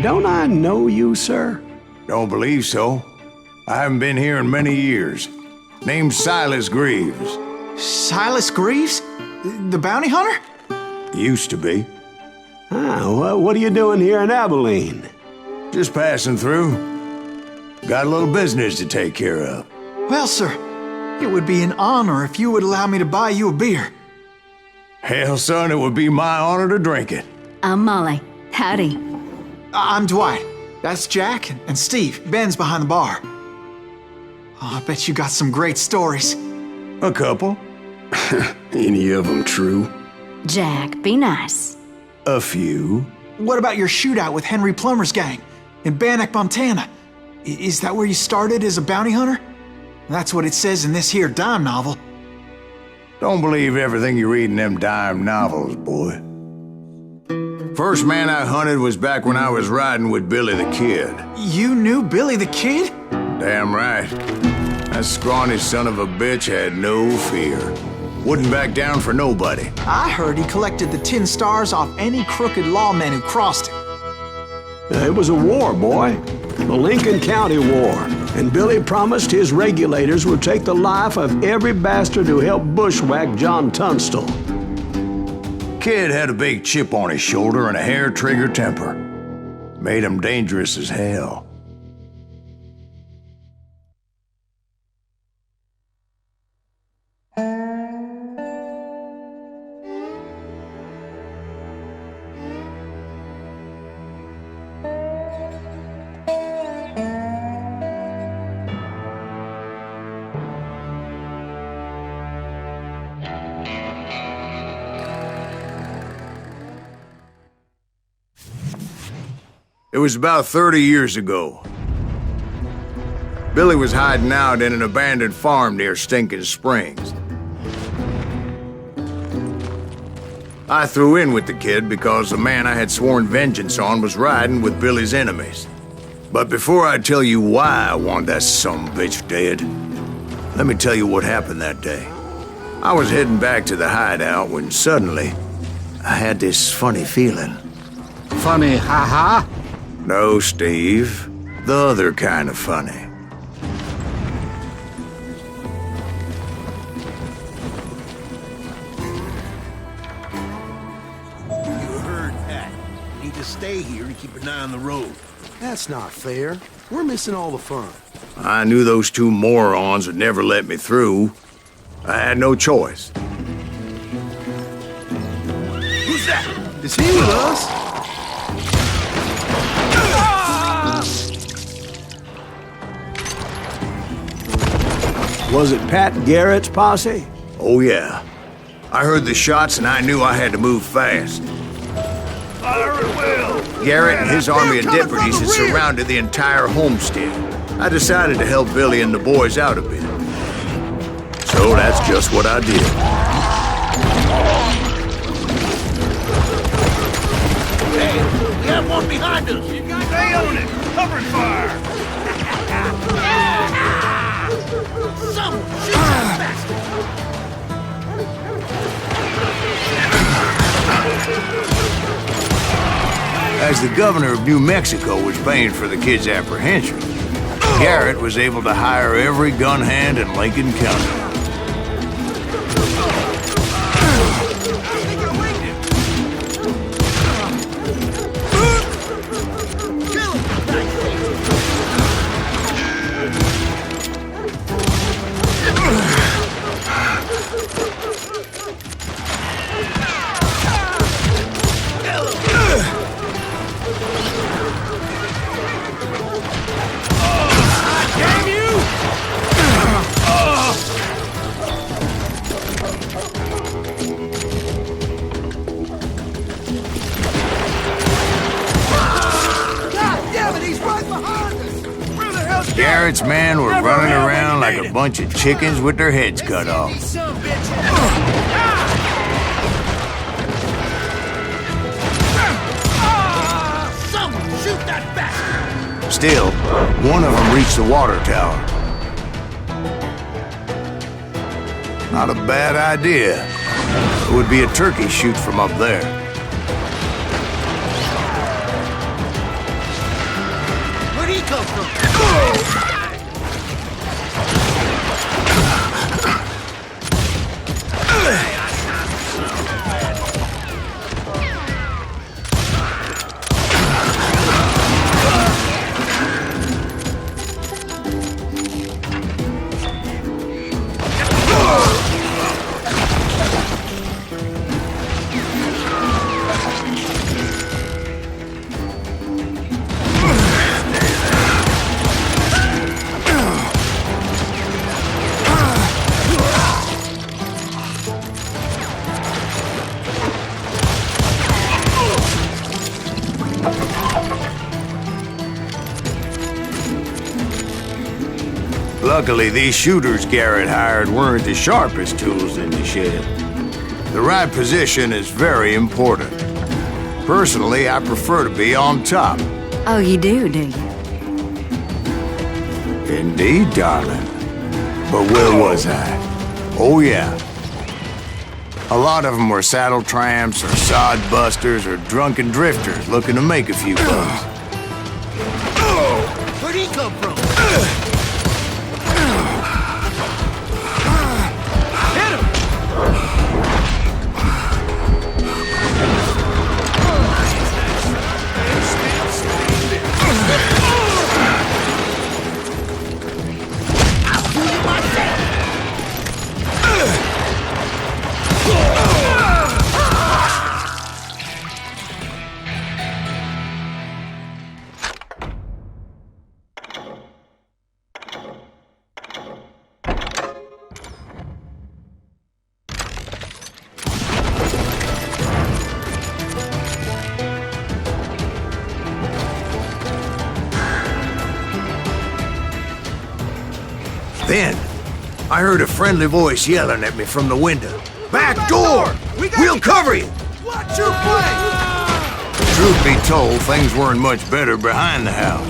Don't I know you, sir? Don't believe so. I haven't been here in many years. Name's Silas Greaves. Silas Greaves? The bounty hunter? Used to be. Well, what are you doing here in Abilene? Just passing through. Got a little business to take care of. Well, sir, it would be an honor if you would allow me to buy you a beer. Hell, son, it would be my honor to drink it. I'm Molly. Howdy. I'm Dwight. That's Jack and Steve. Ben's behind the bar. Oh, I bet you got some great stories. A couple. Any of them true? Jack, be nice. A few. What about your shootout with Henry Plummer's gang in Bannock, Montana? Is that where you started as a bounty hunter? That's what it says in this here dime novel. Don't believe everything you read in them dime novels, boy. First man I hunted was back when I was riding with Billy the Kid. You knew Billy the Kid? Damn right. That scrawny son of a bitch had no fear. Wouldn't back down for nobody. I heard he collected the 10 stars off any crooked lawmen who crossed him. It was a war, boy. The Lincoln County War. And Billy promised his regulators would take the life of every bastard who helped bushwhack John Tunstall. Kid had a big chip on his shoulder and a hair-trigger temper. Made him dangerous as hell. It was about 30 years ago. Billy was hiding out in an abandoned farm near Stinking Springs. I threw in with the kid because the man I had sworn vengeance on was riding with Billy's enemies. But before I tell you why I want that sumbitch dead, let me tell you what happened that day. I was heading back to the hideout when suddenly I had this funny feeling. Funny, ha-ha? No, Steve. The other kind of funny. You heard that. You need to stay here and keep an eye on the road. That's not fair. We're missing all the fun. I knew those two morons would never let me through. I had no choice. Who's that? Is he with us? Was it Pat Garrett's posse? Oh, yeah. I heard the shots and I knew I had to move fast. Fire at will! Garrett and his army of deputies had surrounded the entire homestead. I decided to help Billy and the boys out a bit. So that's just what I did. Hey, we have one behind us. Stay on it. Covering fire. Someone shoot that bastard. As the governor of New Mexico was paying for the kid's apprehension, Garrett was able to hire every gun hand in Lincoln County. Garrett's men were running around like a bunch of chickens with their heads cut off. Someone shoot that bastard. Still, one of them reached the water tower. Not a bad idea. It would be a turkey shoot from up there. Where'd he come from? Luckily, these shooters Garrett hired weren't the sharpest tools in the shed. The right position is very important. Personally, I prefer to be on top. Oh, you do you? Indeed, darling. But where was I? Oh, yeah. A lot of them were saddle tramps or sod busters or drunken drifters looking to make a few bucks. Where'd he come from? Then, I heard a friendly voice yelling at me from the window. Back door! We'll cover you! Watch your play! Truth be told, things weren't much better behind the house.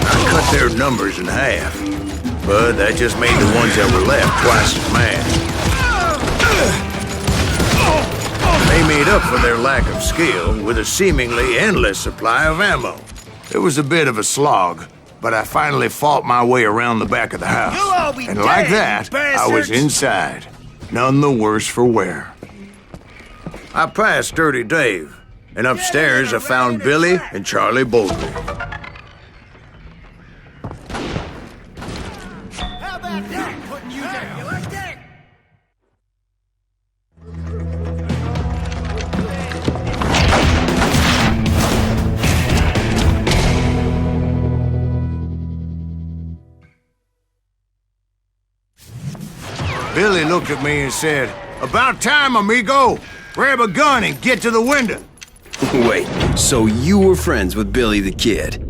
I cut their numbers in half, but that just made the ones that were left twice as mad. They made up for their lack of skill with a seemingly endless supply of ammo. It was a bit of a slog, but I finally fought my way around the back of the house. You'll all be And dead, like you that, I was bastards! inside, none the worse for wear. I passed Dirty Dave, and upstairs I found Billy and Charlie Bowlby. How about that? Putting you down. You like that? Billy looked at me and said, "About time, amigo! Grab a gun and get to the window!" Wait, so you were friends with Billy the Kid?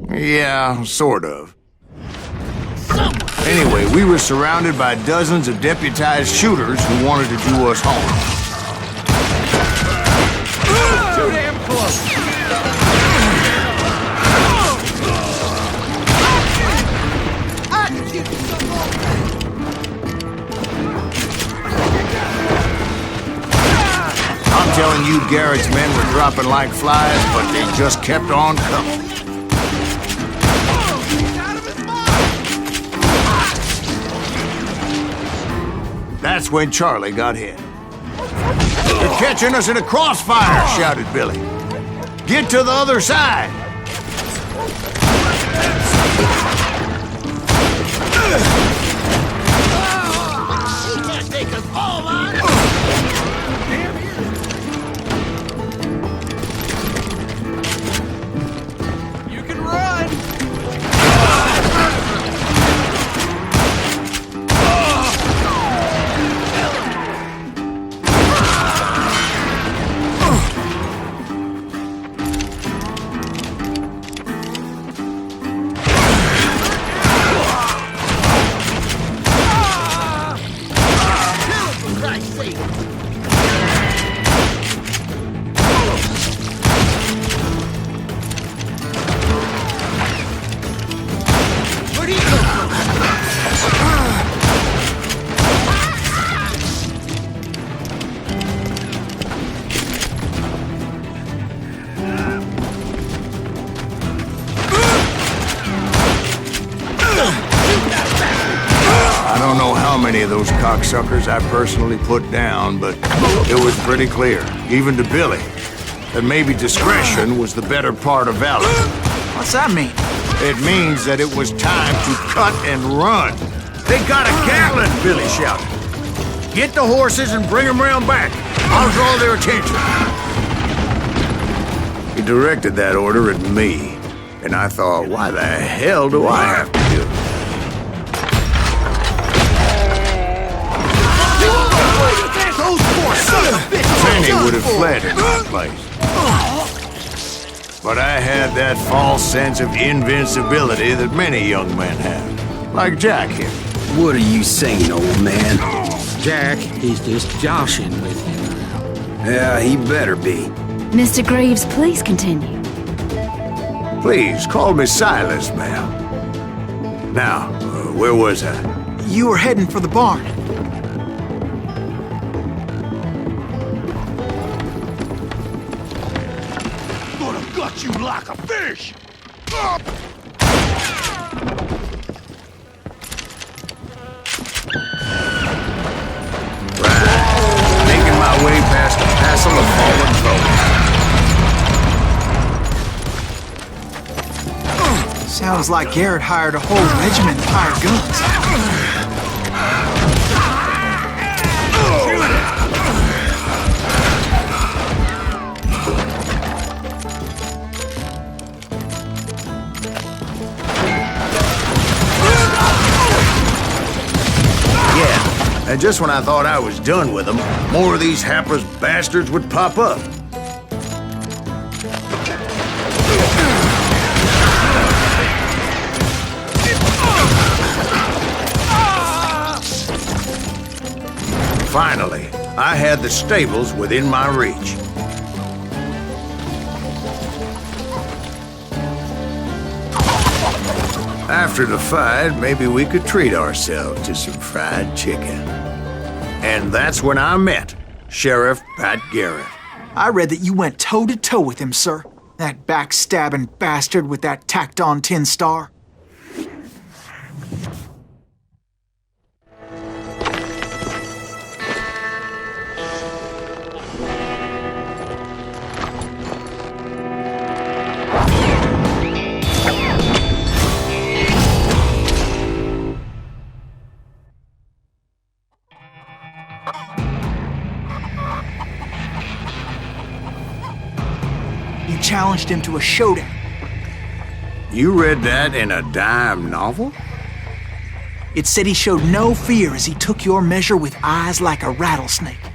Yeah, sort of. Anyway, we were surrounded by dozens of deputized shooters who wanted to do us harm. Too damn close. I'm telling you, Garrett's men were dropping like flies, but they just kept on coming. That's when Charlie got hit. "They're catching us in a crossfire," shouted Billy. "Get to the other side!" She can't take us all on. You can run. I don't know how many of those cocksuckers I personally put down, but it was pretty clear, even to Billy, that maybe discretion was the better part of valor. What's that mean? It means that it was time to cut and run. "They got a Gatlin!" Billy shouted. "Get the horses and bring them round back. I'll draw their attention." He directed that order at me, and I thought, why the hell do I have to do it? Those poor sons of bitches. Many would have fled in my place. But I had that false sense of invincibility that many young men have, like Jack here. What are you saying, old man? Jack, he's just joshing with you now. Yeah, he better be. Mr. Greaves, please continue. Please, call me Silas, ma'am. Now, where was I? You were heading for the barn. Gonna gut you like a fish. Making my way past the passel of fallen foes. Sounds like Garrett hired a whole regiment of hired guns. Yeah, and just when I thought I was done with them, more of these hapless bastards would pop up. Finally, I had the stables within my reach. After the fight, maybe we could treat ourselves to some fried chicken. And that's when I met Sheriff Pat Garrett. I read that you went toe-to-toe with him, sir. That backstabbing bastard with that tacked-on tin star. You challenged him to a showdown. You read that in a dime novel? It said he showed no fear as he took your measure with eyes like a rattlesnake.